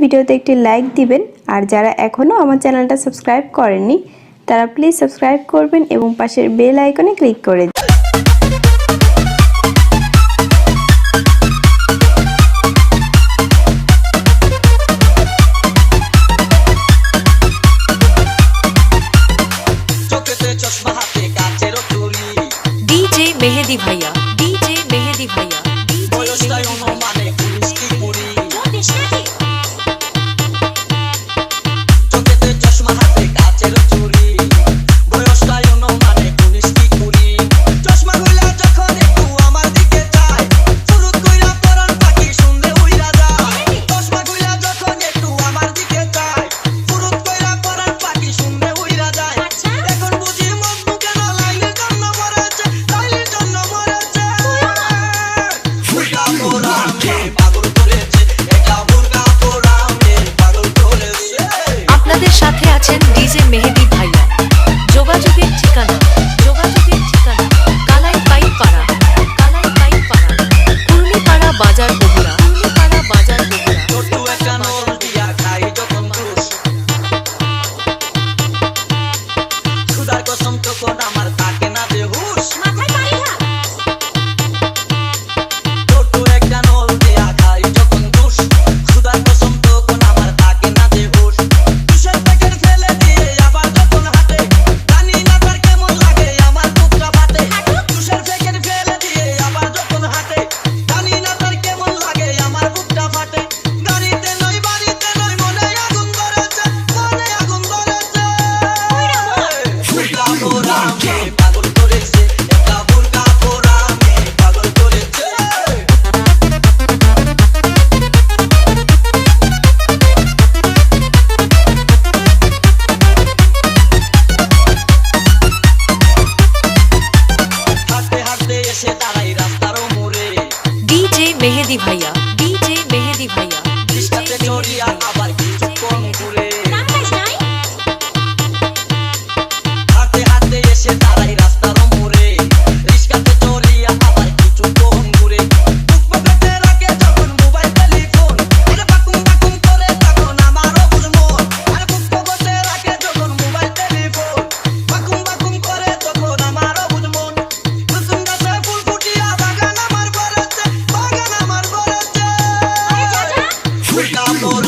ভিডিওতে একটি লাইক দিবেন আর যারা এখনো আমার চ্যানেলটা সাবস্ক্রাইব করেননি তারা প্লিজ সাবস্ক্রাইব করবেন এবং পাশের বেল আইকনে ক্লিক করে দিন। डीजे मेहदी भैया, डीजे मेहदी भैया, আপনাদের সাথে আছেন ডিজে মেহেদি ভাইয়া। যোগাযোগের ঠিকানা কালাইপাই পাড়া, কুর্মিপাড়া বাজার বগুড়া, আমার থাকে না যে হুশ मेहदी भैया, डीजे मेहदी भैया, Por